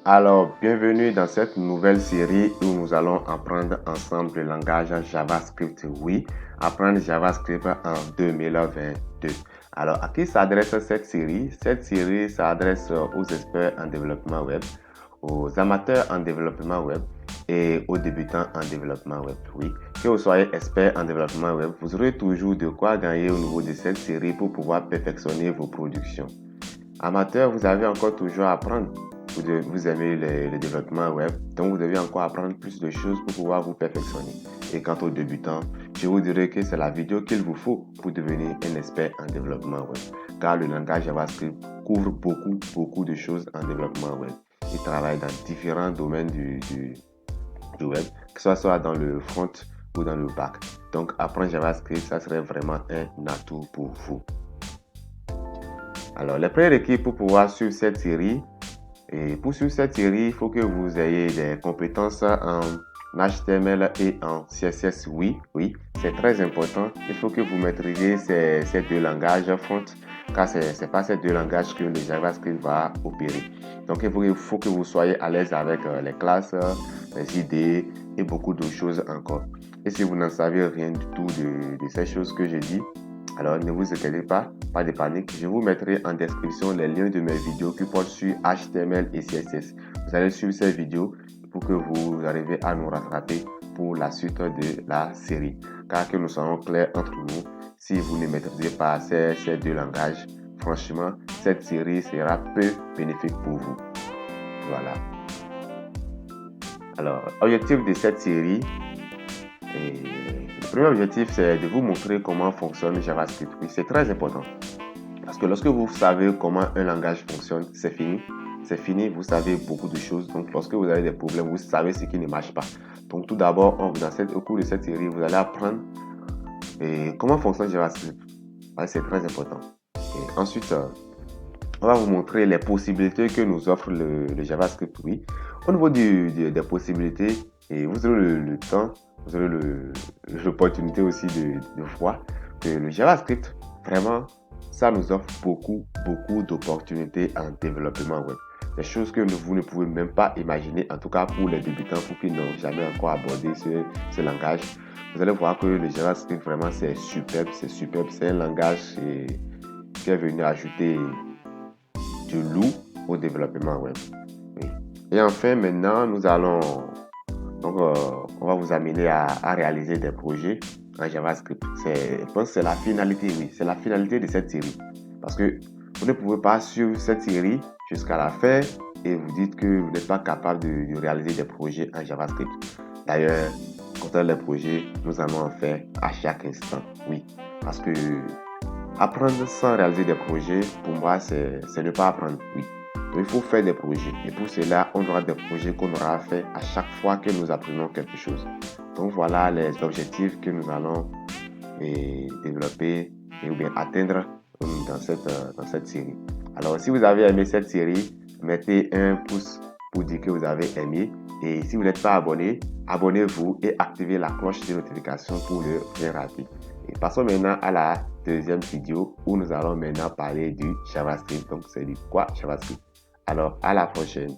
Alors, bienvenue dans cette nouvelle série où nous allons apprendre ensemble le langage JavaScript. Oui, apprendre JavaScript en 2022. Alors, à qui s'adresse cette série? Cette série s'adresse aux experts en développement web, aux amateurs en développement web et aux débutants en développement web. Oui, que vous soyez expert en développement web, vous aurez toujours de quoi gagner au niveau de cette série pour pouvoir perfectionner vos productions. Amateur, vous avez encore toujours à apprendre. Vous aimez le développement web, donc vous devez encore apprendre plus de choses pour pouvoir vous perfectionner. Et quant aux débutants, je vous dirais que c'est la vidéo qu'il vous faut pour devenir un expert en développement web. Car le langage JavaScript couvre beaucoup de choses en développement web. Il travaille dans différents domaines du web, que ce soit dans le front ou dans le back. Donc apprendre JavaScript, ça serait vraiment un atout pour vous. Alors, les prérequis pour pouvoir suivre cette série. Et pour suivre cette série, il faut que vous ayez des compétences en HTML et en CSS. Oui, c'est très important. Il faut que vous maîtrisiez ces deux langages front, car ce n'est pas ces deux langages que le JavaScript va opérer. Donc, il faut que vous soyez à l'aise avec les classes, les idées et beaucoup d'autres choses encore. Et si vous n'en savez rien du tout de ces choses que j'ai dit, alors ne vous inquiétez pas de panique. Je vous mettrai en description les liens de mes vidéos qui portent sur HTML et CSS. Vous allez suivre ces vidéos pour que vous arriviez à nous rattraper pour la suite de la série. Car que nous soyons clairs entre nous, si vous ne maîtrisez pas ces deux langages, franchement, cette série sera peu bénéfique pour vous. Voilà. Alors, objectif de cette série, le premier objectif, c'est de vous montrer comment fonctionne JavaScript. Oui, c'est très important. Parce que lorsque vous savez comment un langage fonctionne, c'est fini. C'est fini, vous savez beaucoup de choses. Donc, lorsque vous avez des problèmes, vous savez ce qui ne marche pas. Donc, tout d'abord, au cours de cette série, vous allez apprendre comment fonctionne JavaScript. Ouais, c'est très important. Et ensuite, on va vous montrer les possibilités que nous offre le JavaScript. Oui. Au niveau des possibilités, et vous aurez le temps, vous aurez l'opportunité aussi de voir que le JavaScript, vraiment, ça nous offre beaucoup d'opportunités en développement web. Des choses que vous ne pouvez même pas imaginer, en tout cas pour les débutants, pour qui n'ont jamais encore abordé ce langage. Vous allez voir que le JavaScript, vraiment, c'est superbe. C'est un langage qui est venu ajouter du loup au développement web. Oui. Et enfin, maintenant, nous allons... Donc, on va vous amener à réaliser des projets en JavaScript. Je pense que c'est la finalité, oui. C'est la finalité de cette série. Parce que vous ne pouvez pas suivre cette série jusqu'à la fin et vous dites que vous n'êtes pas capable de réaliser des projets en JavaScript. D'ailleurs, concernant les projets, nous allons en faire à chaque instant. Oui. Parce que apprendre sans réaliser des projets, pour moi, c'est ne pas apprendre. Oui. Donc, il faut faire des projets. Et pour cela, on aura des projets qu'on aura à faire à chaque fois que nous apprenons quelque chose. Donc, voilà les objectifs que nous allons développer ou bien atteindre dans cette série. Alors, si vous avez aimé cette série, mettez un pouce pour dire que vous avez aimé. Et si vous n'êtes pas abonné, abonnez-vous et activez la cloche de notification pour ne rien rater. Et passons maintenant à la deuxième vidéo où nous allons maintenant parler du JavaScript. Donc, c'est du quoi JavaScript? Alors, à la prochaine.